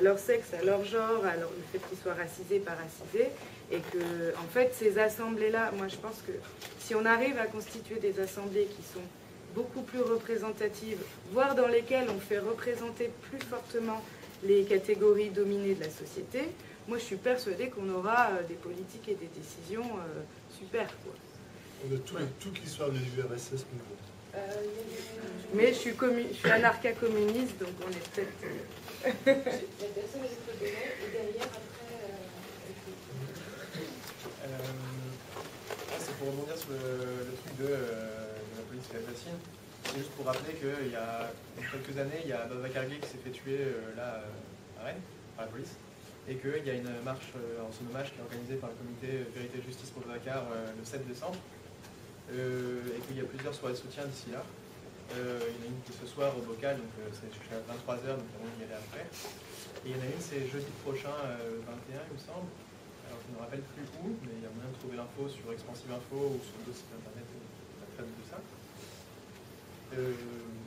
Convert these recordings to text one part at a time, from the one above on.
leur sexe, à leur genre, à le fait qu'ils soient racisés, pas racisés, et que, en fait, ces assemblées-là, moi je pense que si on arrive à constituer des assemblées qui sont beaucoup plus représentatives, voire dans lesquelles on fait représenter plus fortement les catégories dominées de la société, moi je suis persuadée qu'on aura des politiques et des décisions super, quoi. On a toute l'histoire de l'URSS nous. Mais je suis anarcha-communiste, donc on est peut-être... La personne avec le bénet et derrière, après... C'est pour rebondir sur le truc de la police et la bassine. C'est juste pour rappeler qu'il y a quelques années, il y a Babacar Gueye qui s'est fait tuer là à Rennes par la police. Et qu'il y a une marche en son hommage qui est organisée par le comité Vérité et Justice pour Babacar le 7 décembre. Et qu'il y a plusieurs soirées de soutien d'ici là. Il y en a une qui est ce soir au Bocal, donc c'est jusqu'à 23h, donc on va y aller après. Et il y en a une, c'est jeudi prochain, 21 il me semble. Alors je ne me rappelle plus où, mais il y a moyen de trouver l'info sur Expansive Info ou sur le site internet qui traite de ça.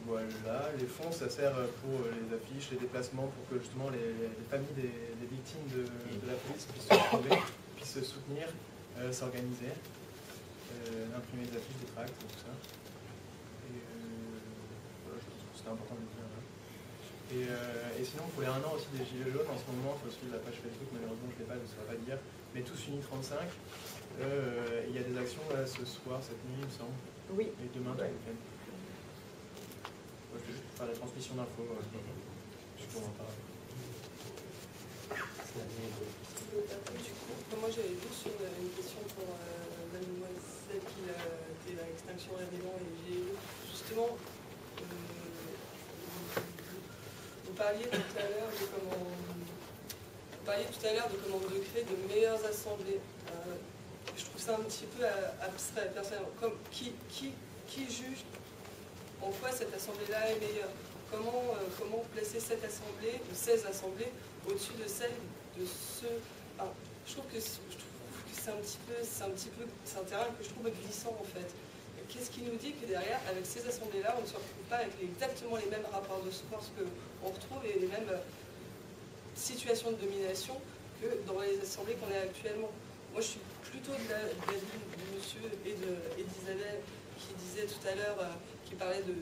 Voilà, les fonds, ça sert pour les affiches, les déplacements, pour que justement les familles des victimes de la police puissent se retrouver, puissent se soutenir, s'organiser, imprimer des affiches, des tracts, tout ça. Et voilà, je pense que c'était important de le dire. Et sinon, pour les 1 an aussi des Gilets jaunes, en ce moment, il faut suivre la page Facebook, malheureusement je ne l'ai pas, je ne saurais pas dire, mais Tous Unis 35, il y a des actions là, ce soir, cette nuit, il me semble. Oui. Et demain, tout le week-end. Je vais juste faire la transmission d'infos. Je pourrais en parler. Moi j'avais juste une question pour mademoiselle qui était à Extinction Rébellion et j'ai justement vous parliez tout à l'heure de comment de créer de meilleures assemblées. Je trouve ça un petit peu abstrait personnellement. Qui juge en quoi cette assemblée-là est meilleure? Comment placer cette assemblée, ou ces assemblées, au-dessus de celles de ceux... Enfin, je trouve que c'est un terrain que je trouve glissant en fait. Qu'est-ce qui nous dit que derrière, avec ces assemblées-là, on ne se retrouve pas avec exactement les mêmes rapports de force qu'on retrouve et les mêmes situations de domination que dans les assemblées qu'on est actuellement? Moi, je suis plutôt de l'avis de monsieur et d'Isabelle qui disait tout à l'heure, qui parlait de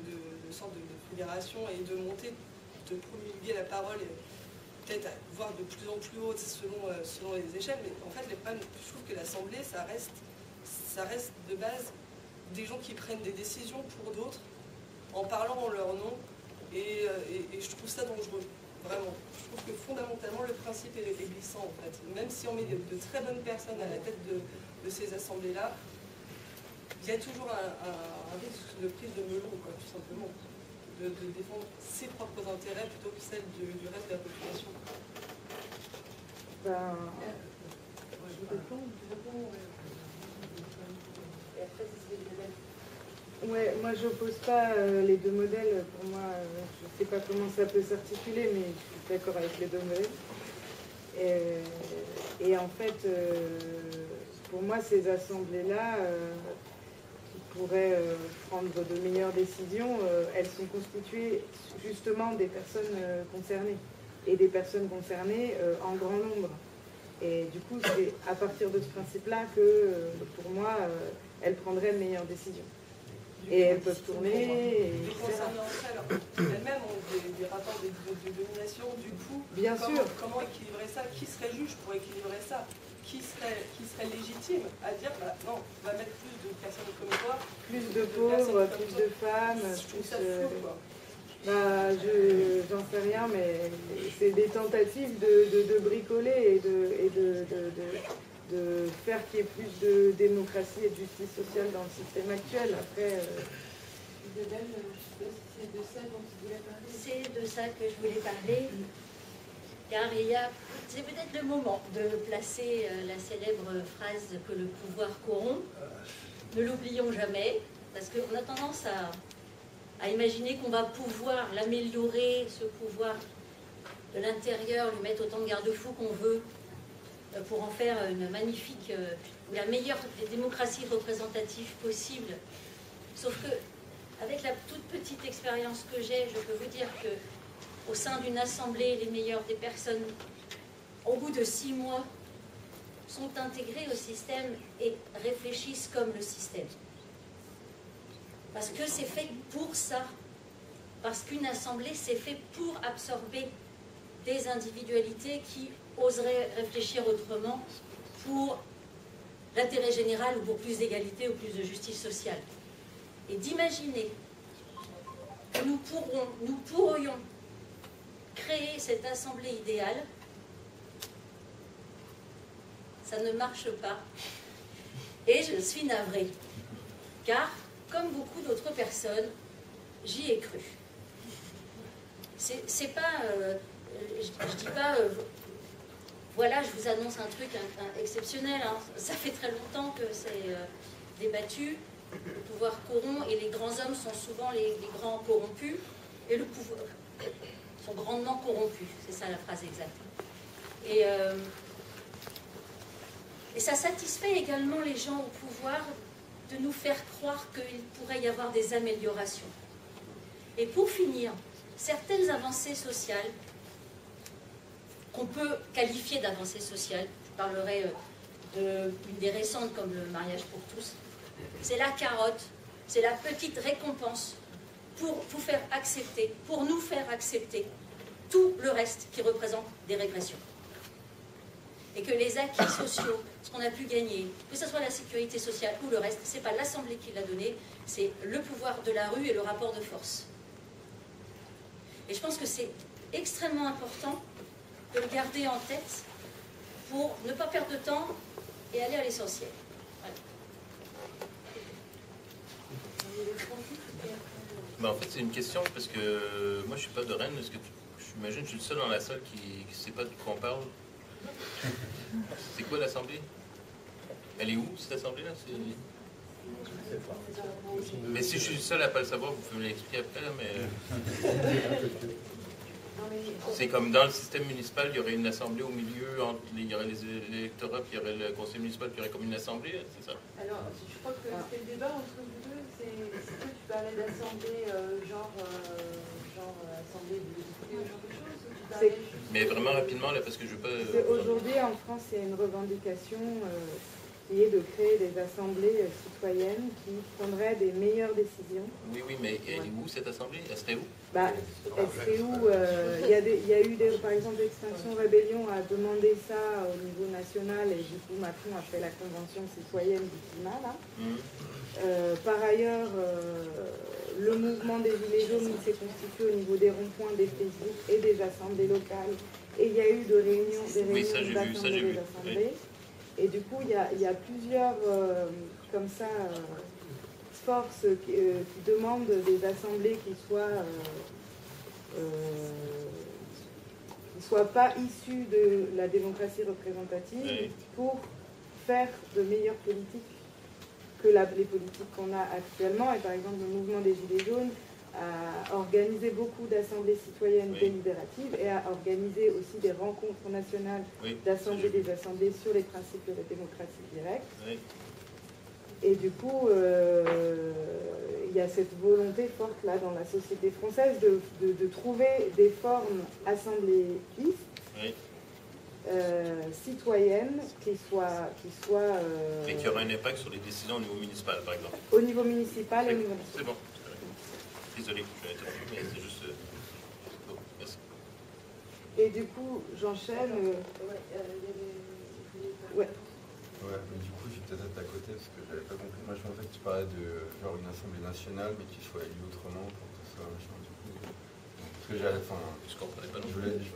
sorte de fédération et de monter, de promulguer la parole, et peut-être voir de plus en plus haute selon les échelles, mais en fait, je trouve que l'Assemblée, ça reste de base des gens qui prennent des décisions pour d'autres, en parlant en leur nom, et je trouve ça dangereux, vraiment. Je trouve que fondamentalement, le principe est glissant, en fait. Même si on met de très bonnes personnes à la tête de ces assemblées-là, il y a toujours un risque de prise de melon, quoi, tout simplement, de défendre ses propres intérêts plutôt que celles du reste de la population. Ouais, moi j'oppose pas les deux modèles. Pour moi, je sais pas comment ça peut s'articuler, mais je suis d'accord avec les deux modèles. Et en fait, pour moi, ces assemblées-là, qui pourraient prendre de meilleures décisions, elles sont constituées justement des personnes concernées. Et des personnes concernées en grand nombre. Et du coup, c'est à partir de ce principe-là que, pour moi, elles prendraient de meilleures décisions. Et elles peuvent tourner, Les concernées entre elles-mêmes ont des rapports de domination, du coup, bien sûr. Comment équilibrer ça? Qui serait juge pour équilibrer ça? Qui serait légitime à dire, bah, non, on va mettre plus de personnes comme toi, plus de pauvres, plus de femmes, plus... j'en sais rien, mais c'est des tentatives de bricoler et de faire qu'il y ait plus de démocratie et de justice sociale dans le système actuel. Après, Isabelle, c'est de ça dont tu voulais parler? C'est de ça que je voulais parler, car c'est peut-être le moment de placer la célèbre phrase que le pouvoir corrompt. Ne l'oublions jamais, parce qu'on a tendance à imaginer qu'on va pouvoir l'améliorer, ce pouvoir de l'intérieur, lui mettre autant de garde-fous qu'on veut, pour en faire une magnifique, ou la meilleure des démocraties représentatives possibles. Sauf que, avec la toute petite expérience que j'ai, je peux vous dire que au sein d'une assemblée, les meilleures des personnes, au bout de 6 mois, sont intégrées au système et réfléchissent comme le système. Parce que c'est fait pour ça. Parce qu'une assemblée, c'est fait pour absorber des individualités qui oseraient réfléchir autrement pour l'intérêt général ou pour plus d'égalité ou plus de justice sociale. Et d'imaginer que nous pourrions créer cette assemblée idéale, ça ne marche pas. Et je suis navrée. Car, comme beaucoup d'autres personnes, j'y ai cru. C'est pas... je dis pas... voilà, je vous annonce un truc exceptionnel. Hein. Ça fait très longtemps que c'est débattu. Le pouvoir corrompt et les grands hommes sont souvent les grands corrompus. Et le pouvoir sont grandement corrompus. C'est ça la phrase exacte. Et ça satisfait également les gens au pouvoir de nous faire croire qu'il pourrait y avoir des améliorations. Et pour finir, certaines avancées sociales qu'on peut qualifier d'avancées sociales, je parlerai d'une des récentes comme le mariage pour tous, c'est la carotte, c'est la petite récompense pour vous faire accepter, pour nous faire accepter tout le reste qui représente des régressions. Et que les acquis sociaux, ce qu'on a pu gagner, que ce soit la sécurité sociale ou le reste, ce n'est pas l'Assemblée qui l'a donné, c'est le pouvoir de la rue et le rapport de force. Et je pense que c'est extrêmement important de le garder en tête pour ne pas perdre de temps et aller à l'essentiel. Voilà. Ben en fait, c'est une question parce que moi, je ne suis pas de Rennes. J'imagine que je suis le seul dans la salle qui ne sait pas de quoi on parle. C'est quoi l'Assemblée? Elle est où, cette Assemblée-là? Mais si je suis le seul à ne pas le savoir, vous pouvez me l'expliquer après, là, mais... C'est comme dans le système municipal, il y aurait une assemblée au milieu, il y aurait les électorats, puis il y aurait le conseil municipal, puis il y aurait comme une assemblée, c'est ça? Alors, je crois que c'est le débat entre vous deux, c'est que tu parlais d'assemblée, genre assemblée de députés, ou genre de choses, ou tu parlais juste... Mais vraiment rapidement, là, parce que je veux pas... Aujourd'hui, en France, il y a une revendication qui est de créer des assemblées citoyennes qui prendraient des meilleures décisions. Oui, mais elle est où, cette assemblée? Elle serait où? Elle serait où il y a eu, par exemple, Extinction Rébellion a demandé ça au niveau national et du coup, Macron a fait la Convention citoyenne du climat, là. Par ailleurs, le mouvement des Gilets jaunes s'est constitué au niveau des ronds-points, des Facebook et des assemblées locales. Et il y a eu des réunions d'assemblées des assemblées. Et du coup, il y a plusieurs, comme ça, forces qui demandent des assemblées qui soient pas issues de la démocratie représentative pour faire de meilleures politiques que les politiques qu'on a actuellement. Et par exemple, le mouvement des Gilets jaunes a organisé beaucoup d'assemblées citoyennes délibératives et a organisé aussi des rencontres nationales d'assemblées des assemblées sur les principes de la démocratie directe. Et du coup, il y a cette volonté forte là dans la société française de trouver des formes assembléistes, citoyennes, qui soient et qui aura un impact sur les décisions au niveau municipal, par exemple. Au niveau municipal et au niveau national. C'est bon. Désolé, je suis interrompu, mais c'est juste... Bon, merci. Et du coup, j'enchaîne. Ouais. Ouais, mais du coup, je vais peut-être être à côté parce que j'avais pas compris. Moi, je pensais que tu parlais de genre une assemblée nationale, mais qui soit élue autrement pour que ce soit machin du coup. Parce que j'allais. Enfin, Je comprenais pas non je voulais dire.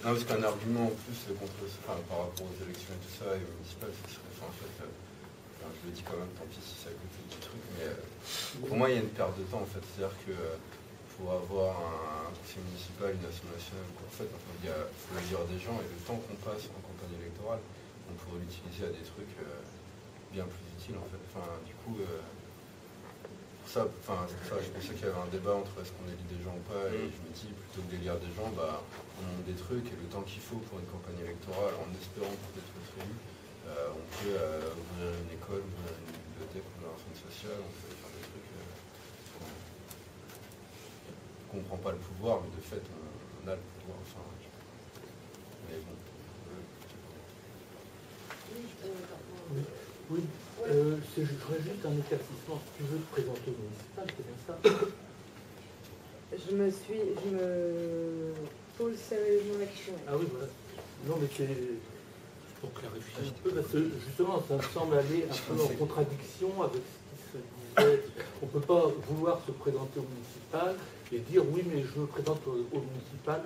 Non, parce qu'un argument en plus contre, par rapport aux élections et tout ça, et aux municipales, c'est que en fait, je le dis quand même, tant pis si ça coûte un petit truc, mais pour moi, il y a une perte de temps en fait. C'est-à-dire que pour avoir un conseil municipal, une assemblée nationale, en fait, il faut élire des gens et le temps qu'on passe en campagne électorale, on pourrait l'utiliser à des trucs bien plus utiles en fait. Du coup, pour ça, je pensais qu'il y avait un débat entre est-ce qu'on élit des gens ou pas, et je me dis plutôt que d'élire des gens, on monte des trucs et le temps qu'il faut pour une campagne électorale, en espérant peut-être être élu, on peut ouvrir une école, ouvrir une bibliothèque, ouvrir un centre social, on peut faire des trucs. comprend pas le pouvoir, mais de fait, on a le pouvoir. Enfin, mais bon. Oui, je ferais juste un éclaircissement. Si tu veux te présenter au municipal, c'est bien ça? Je me pose sérieusement la question. Ah oui, voilà. Non, mais c'est pour clarifier un peu, parce que justement, ça me semble aller un peu en contradiction avec ce qui se disait. On ne peut pas vouloir se présenter au municipal et dire oui, mais je me présente au municipal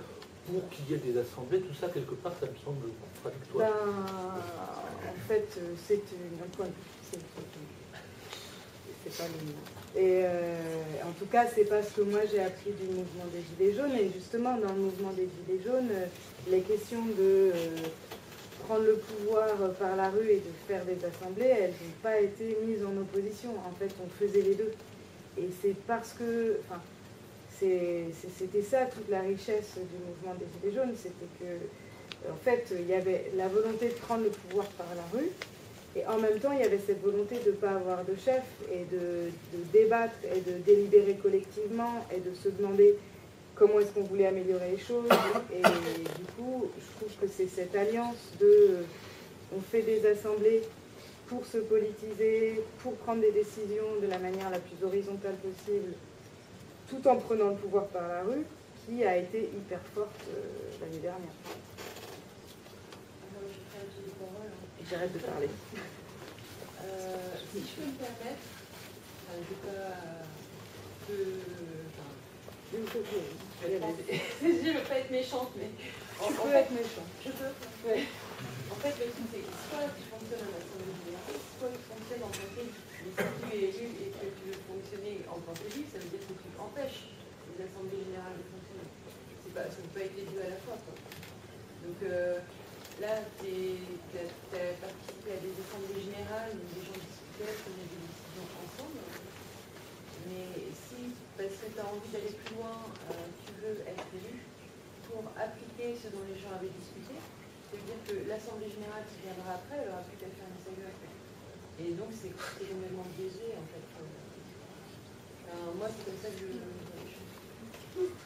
pour qu'il y ait des assemblées. Tout ça, quelque part, ça me semble contradictoire. En fait, c'est un point de vue. C'est pas le mien. Et en tout cas, c'est pas ce que moi j'ai appris du mouvement des Gilets jaunes. Et justement, dans le mouvement des Gilets jaunes, les questions de prendre le pouvoir par la rue et de faire des assemblées, elles n'ont pas été mises en opposition. En fait, on faisait les deux. Et c'est parce que, enfin, c'était ça toute la richesse du mouvement des Gilets jaunes, c'était que, en fait, il y avait la volonté de prendre le pouvoir par la rue, et en même temps, il y avait cette volonté de ne pas avoir de chef, et de débattre, et de délibérer collectivement, et de se demander comment est-ce qu'on voulait améliorer les choses. Et du coup, je trouve que c'est cette alliance de on fait des assemblées pour se politiser, pour prendre des décisions de la manière la plus horizontale possible, tout en prenant le pouvoir par la rue, qui a été hyper forte l'année dernière. J'arrête de parler. Si je peux me permettre, je ne veux pas être méchante, mais... Tu peux être méchant. Je peux. Ouais. En fait, le truc, c'est soit tu fonctionnes en assemblée générale, soit tu fonctionnes en tant qu'élu. Mais si tu es élu et que tu veux fonctionner en tant qu'élu, ça veut dire que tu empêches les assemblées générales de fonctionner. Ça ne peut pas être les deux à la fois, quoi. Donc là, tu as participé à des assemblées générales où les gens discutaient, prenaient des décisions ensemble. Mais si, parce que tu as envie d'aller plus loin, tu veux être élu pour appliquer ce dont les gens avaient discuté, ça veut dire que l'Assemblée générale qui viendra après, elle n'aura plus qu'à faire une seule après. Et donc c'est complètement biaisé en fait. Moi c'est comme ça que je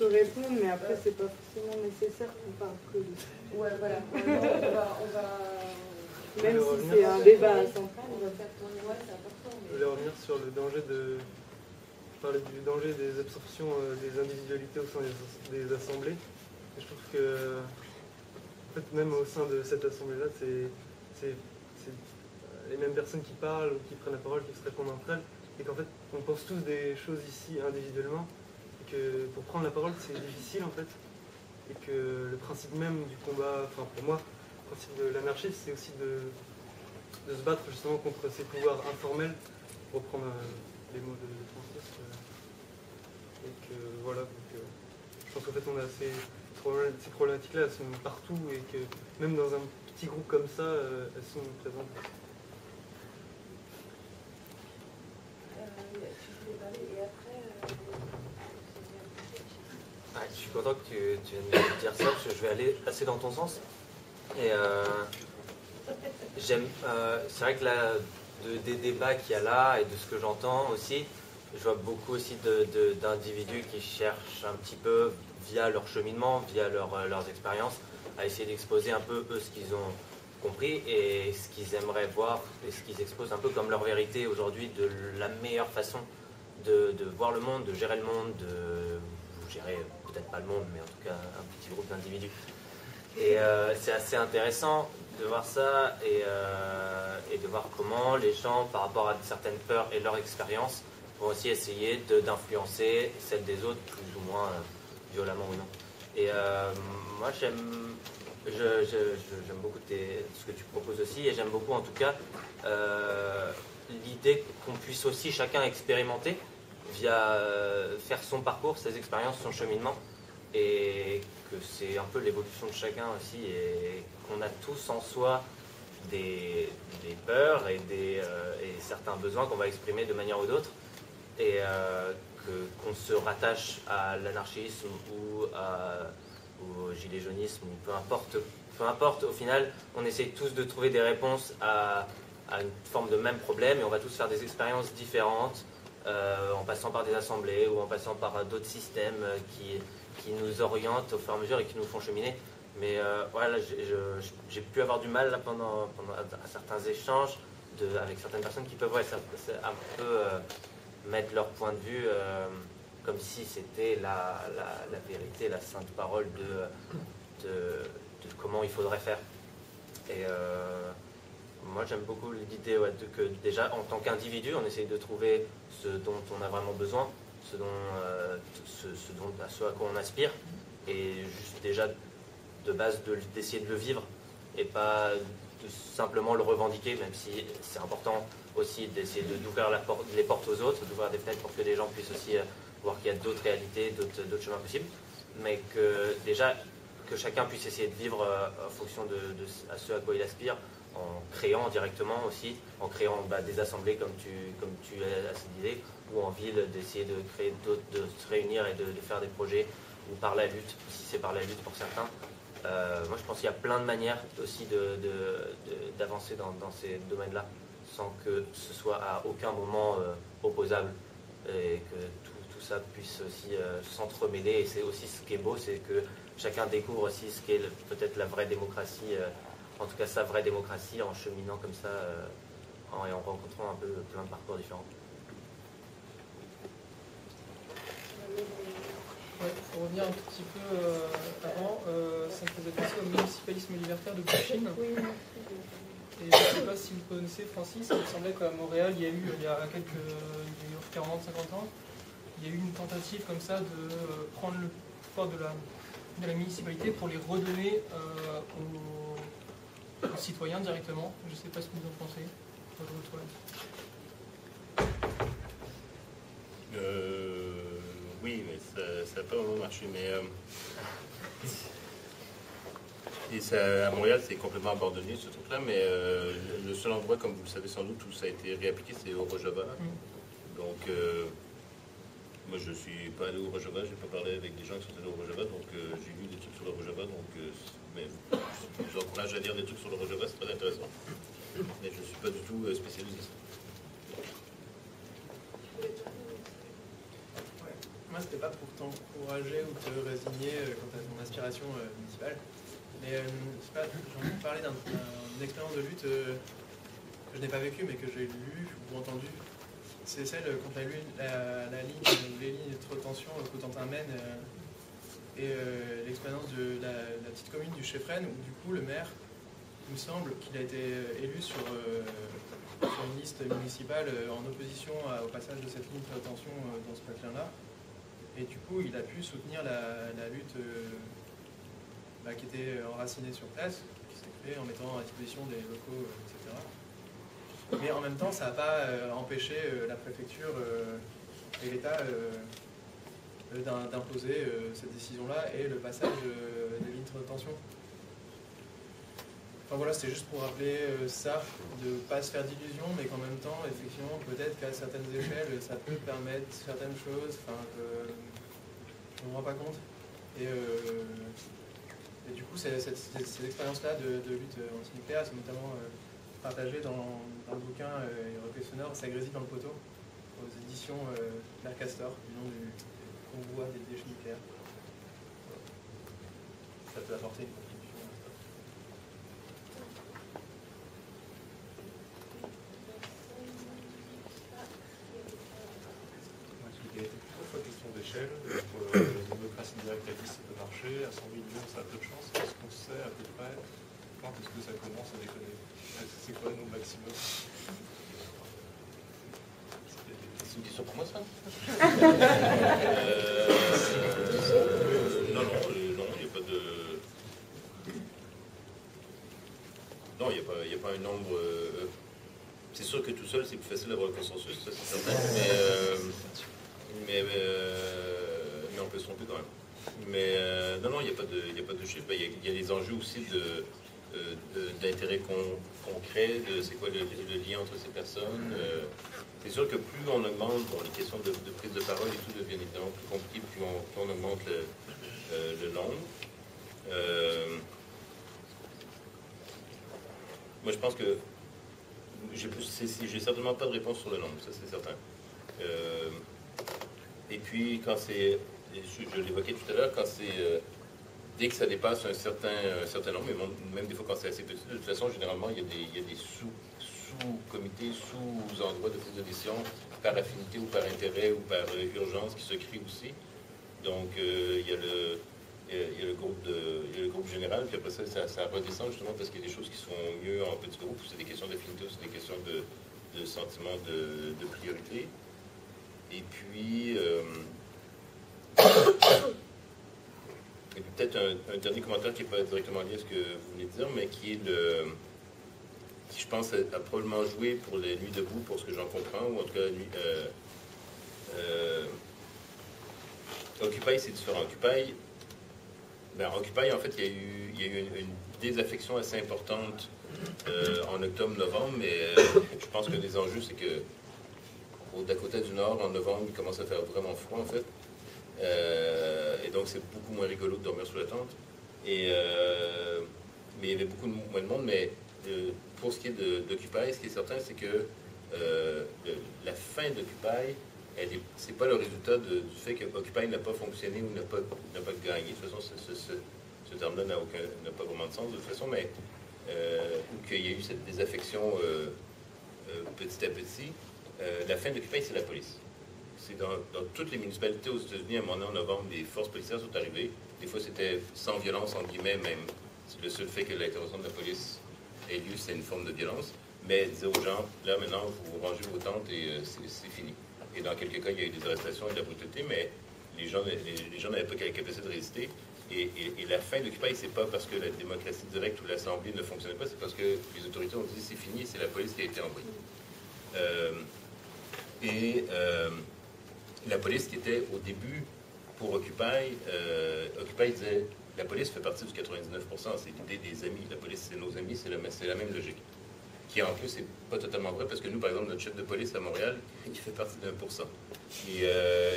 peux répondre, mais après c'est pas forcément nécessaire qu'on parle que de ça. Ouais, voilà. On va... Même si c'est un débat central, on va faire tourner, ouais, c'est important. Mais... Je voulais revenir sur le danger de... Je parlais du danger des absorptions des individualités au sein des assemblées. Et je trouve que, en fait, même au sein de cette assemblée-là, c'est les mêmes personnes qui parlent ou qui prennent la parole, qui se répondent entre elles. Et qu'en fait, on pense tous des choses ici individuellement. Et que pour prendre la parole, c'est difficile en fait. Et que le principe même du combat, enfin pour moi, le principe de l'anarchie, c'est aussi de se battre justement contre ces pouvoirs informels, pour reprendre les mots de Francis. Et que voilà, donc, je pense qu'en fait on a ces problématiques-là, elles sont partout et que même dans un petit groupe comme ça, elles sont présentes. Je suis content que tu viennes de dire ça, parce que je vais aller assez dans ton sens. Et c'est vrai que là, des débats qu'il y a là et de ce que j'entends aussi, je vois beaucoup aussi d'individus qui cherchent un petit peu, via leur cheminement, via leurs expériences, à essayer d'exposer un peu eux ce qu'ils ont compris et ce qu'ils aimeraient voir et ce qu'ils exposent un peu comme leur vérité aujourd'hui de la meilleure façon de voir le monde, de gérer le monde, de gérer peut-être pas le monde, mais en tout cas un petit groupe d'individus. Et c'est assez intéressant de voir ça et de voir comment les gens, par rapport à certaines peurs et leur expérience, vont aussi essayer d'influencer celles des autres, plus ou moins violemment ou non. Et moi, j'aime beaucoup ce que tu proposes aussi, et j'aime beaucoup en tout cas l'idée qu'on puisse aussi chacun expérimenter via faire son parcours, ses expériences, son cheminement, et que c'est un peu l'évolution de chacun aussi, et qu'on a tous en soi des peurs et certains besoins qu'on va exprimer de manière ou d'autre, et qu'on se rattache à l'anarchisme ou au gilet jaunisme, ou peu importe, au final, on essaye tous de trouver des réponses à une forme de même problème, et on va tous faire des expériences différentes, en passant par des assemblées ou en passant par d'autres systèmes qui nous orientent au fur et à mesure et qui nous font cheminer. Mais voilà, j'ai pu avoir du mal là, pendant à certains échanges avec certaines personnes qui peuvent un peu mettre leur point de vue comme si c'était la vérité, la sainte parole de comment il faudrait faire. Et moi j'aime beaucoup l'idée que déjà en tant qu'individu on essaye de trouver ce dont on a vraiment besoin, ce à quoi on aspire, et juste déjà de base d'essayer de le vivre et pas de simplement le revendiquer, même si c'est important aussi d'essayer d'ouvrir les portes aux autres, d'ouvrir des fenêtres pour que les gens puissent aussi voir qu'il y a d'autres réalités, d'autres chemins possibles, mais que déjà que chacun puisse essayer de vivre en fonction à ce à quoi il aspire, en créant directement aussi, en créant des assemblées comme tu as dit, ou en ville d'essayer de créer de se réunir et de faire des projets, ou par la lutte, si c'est par la lutte pour certains. Moi je pense qu'il y a plein de manières aussi d'avancer dans ces domaines-là, sans que ce soit à aucun moment opposable, et que tout ça puisse aussi s'entremêler. Et c'est aussi ce qui est beau, c'est que chacun découvre aussi ce qu'est peut-être la vraie démocratie, en tout cas sa vraie démocratie, en cheminant comme ça et en rencontrant un peu plein de parcours différents. Ouais, pour revenir un tout petit peu avant, ça me faisait penser au municipalisme libertaire de Pouchkine. Et je ne sais pas si vous connaissez Francis, il me semblait qu'à Montréal, il y a eu 40-50 ans, il y a eu une tentative comme ça de prendre le pouvoir de la municipalité pour les redonner aux citoyens directement. Je ne sais pas ce que vous en pensez. Oui, mais ça n'a pas vraiment marché. Mais et ça, à Montréal, c'est complètement abandonné ce truc-là. Mais le seul endroit, comme vous le savez sans doute, où ça a été réappliqué, c'est au Rojava. Donc, moi, je ne suis pas allé au Rojava. Je n'ai pas parlé avec des gens qui sont allés au Rojava. Donc, j'ai lu des trucs sur le Rojava. Donc, mais je vous encourage à lire des trucs sur le Rojava. C'est très intéressant. Mais je ne suis pas du tout spécialisé. Moi, c'était pas pour t'encourager ou te résigner quant à ton aspiration municipale, mais je sais pas, j'ai envie de parler d'une expérience de lutte que je n'ai pas vécue, mais que j'ai lue ou entendue. C'est celle quand tu as lu les lignes de retention Cotentin-Maine et l'expérience de la petite commune du Cheffren, où du coup le maire, il me semble qu'il a été élu sur une liste municipale en opposition au passage de cette ligne de retention dans ce patelin-là. Et du coup, il a pu soutenir la lutte qui était enracinée sur place, qui s'est créée en mettant à disposition des locaux, etc. Mais en même temps, ça n'a pas empêché la préfecture et l'État d'imposer cette décision-là et le passage des lignes de retention. Enfin voilà, c'était juste pour rappeler ça, de ne pas se faire d'illusions, mais qu'en même temps, effectivement, peut-être qu'à certaines échelles, ça peut permettre certaines choses, je ne me rends pas compte. Et du coup, ces expériences-là de lutte antinucléaire sont notamment partagées dans le bouquin et recueil sonore Ça grésille dans le poteau, aux éditions Mercastor, du nom du convoi des déchets nucléaires. Ça peut apporter une contribution. Question d'échelle, la démocratie directrice ça peut marcher, à 100 millions ça a peu de chance, est-ce qu'on sait à peu près quand est-ce que ça commence à déconner? C'est quoi nos maximum? C'est une question pour moi ça? Non, il n'y a pas de... Non, il n'y a pas un nombre... C'est sûr que tout seul c'est plus facile d'avoir le consensus, ça c'est certain, mais on peut se tromper quand même. Mais non, il n'y a pas de chiffre. Il y a les enjeux aussi d'intérêt concret, de c'est quoi le lien entre ces personnes. C'est sûr que plus on augmente, les questions de prise de parole et tout deviennent évidemment plus compliquées, plus on augmente le nombre. Moi je pense que j'ai certainement pas de réponse sur le nombre, ça c'est certain. Et puis, quand c'est, je l'évoquais tout à l'heure, quand c'est, dès que ça dépasse un certain nombre, mais même des fois quand c'est assez petit, de toute façon, généralement, il y a des sous-comités, sous-endroits de prise de décision, par affinité ou par intérêt ou par urgence qui se créent aussi. Donc, il y a le groupe général, puis après ça redescend justement parce qu'il y a des choses qui sont mieux en petits groupes, c'est des questions d'affinité ou c'est des questions de sentiment de priorité. Et puis peut-être un dernier commentaire qui n'est pas directement lié à ce que vous venez de dire, mais qui je pense, a probablement joué pour les Nuits debout, pour ce que j'en comprends, ou en tout cas, Occupy, c'est différent. Occupy, en fait, il y a eu une désaffection assez importante en octobre-novembre, mais je pense que des enjeux, c'est que au Dakota du Nord, en novembre, il commence à faire vraiment froid, en fait. Et donc, c'est beaucoup moins rigolo de dormir sous la tente. Mais il y avait beaucoup moins de monde, mais pour ce qui est d'Occupy, ce qui est certain, c'est que la fin d'Occupy, c'est pas le résultat du fait que Occupy n'a pas fonctionné ou n'a pas gagné. De toute façon, ce terme-là n'a pas vraiment de sens, de toute façon, mais qu'il y a eu cette désaffection petit à petit. La fin d'Occupy, c'est la police. C'est dans toutes les municipalités aux États-Unis, à un moment donné, en novembre, des forces policières sont arrivées. Des fois, c'était sans violence, entre guillemets, même. Le seul fait que l'intervention de la police ait lieu, c'est une forme de violence. Mais disait aux gens, là, maintenant, vous rangez vos tentes et c'est fini. Et dans quelques cas, il y a eu des arrestations et de la brutalité, mais les gens n'avaient pas la capacité de résister. Et la fin d'Occupy, c'est pas parce que la démocratie directe ou l'Assemblée ne fonctionnait pas, c'est parce que les autorités ont dit c'est fini et c'est la police qui a été envoyée. La police qui était au début pour Occupy, Occupy disait la police fait partie du 99%, c'est l'idée des amis. La police, c'est nos amis, c'est la même logique. Qui en plus n'est pas totalement vrai, parce que nous, par exemple, notre chef de police à Montréal, il fait partie de 1%. Et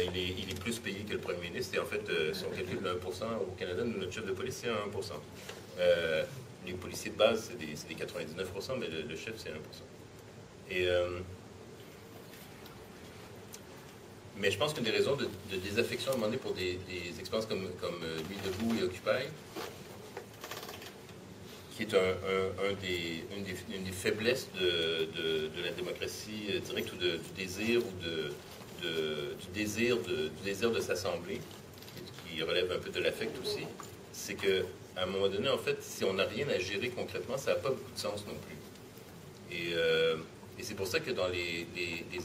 il est plus payé que le premier ministre, et en fait, si on calcule 1% au Canada, nous, notre chef de police, c'est 1%. Les policiers de base, c'est des 99%, mais le chef, c'est 1%. Mais je pense qu'une des raisons de désaffection à un moment donné pour des expériences comme Nuits debout et Occupy, qui est une des faiblesses de la démocratie directe ou du désir de s'assembler, qui relève un peu de l'affect aussi, c'est qu'à un moment donné, en fait, si on n'a rien à gérer concrètement, ça n'a pas beaucoup de sens non plus. Et c'est pour ça que dans les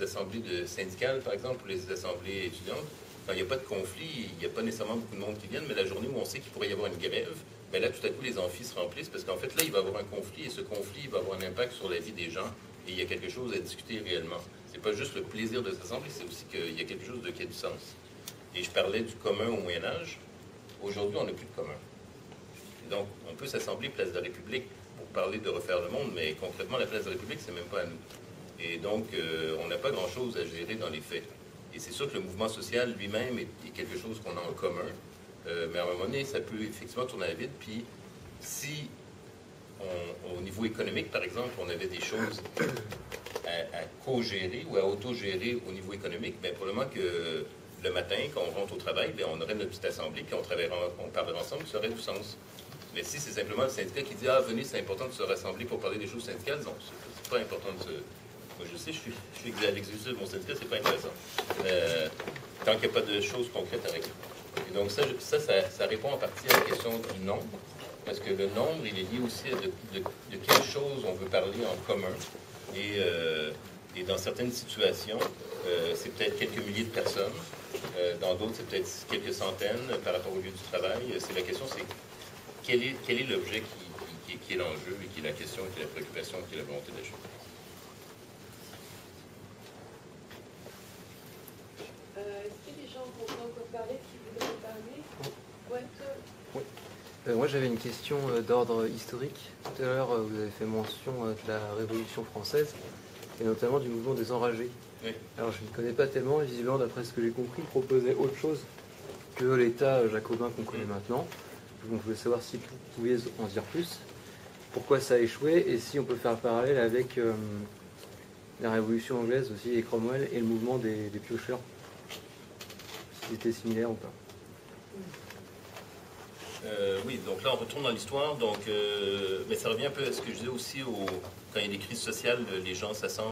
assemblées syndicales, par exemple, ou les assemblées étudiantes, quand il n'y a pas de conflit, il n'y a pas nécessairement beaucoup de monde qui viennent, mais la journée où on sait qu'il pourrait y avoir une grève, bien là, tout à coup, les amphis se remplissent, parce qu'en fait, là, il va y avoir un conflit, et ce conflit, il va avoir un impact sur la vie des gens, et il y a quelque chose à discuter réellement. C'est pas juste le plaisir de s'assembler, c'est aussi qu'il y a quelque chose qui a du sens. Et je parlais du commun au Moyen-Âge. Aujourd'hui, on n'a plus de commun. Donc, on peut s'assembler place de la République pour parler de refaire le monde, mais concrètement, la place de la République, c'est même pas à nous. Et donc, on n'a pas grand-chose à gérer dans les faits. Et c'est sûr que le mouvement social lui-même est quelque chose qu'on a en commun, mais à un moment donné, ça peut effectivement tourner à vide. Puis, si, au niveau économique, par exemple, on avait des choses à co-gérer ou à auto-gérer au niveau économique, bien, probablement que le matin, quand on rentre au travail, bien, on aurait notre petite assemblée, puis on parlerait ensemble, ça aurait du sens. Mais si c'est simplement le syndicat qui dit « Ah, venez, c'est important de se rassembler pour parler des choses syndicales », non, c'est pas important de se... Moi, je sais, je suis à l'exécutif de mon syndicat, c'est pas intéressant. Tant qu'il n'y a pas de choses concrètes à régler. Et donc ça répond en partie à la question du nombre, parce que le nombre, il est lié aussi à de quelles choses on veut parler en commun. Et dans certaines situations, c'est peut-être quelques milliers de personnes. Dans d'autres, c'est peut-être quelques centaines par rapport au lieu du travail. C'est la question, c'est quel est l'objet qui est l'enjeu et qui est la question, qui est la préoccupation, qui est la volonté d'agir. Est-ce qu'il y a des gens qui ont encore parlé, qui voudraient parler? Oui. Moi j'avais une question d'ordre historique. Tout à l'heure vous avez fait mention de la Révolution française et notamment du mouvement des enragés. Oui. Alors je ne connais pas tellement, visiblement d'après ce que j'ai compris, il proposait autre chose que l'État jacobin qu'on connaît maintenant. Donc je voulais savoir si vous pouviez en dire plus, pourquoi ça a échoué et si on peut faire un parallèle avec la Révolution anglaise aussi, et Cromwell, et le mouvement des piocheurs. Si c'était similaire ou pas. Oui, donc là on retourne dans l'histoire, donc, mais ça revient un peu à ce que je disais aussi, quand il y a des crises sociales, les gens s'assemblent.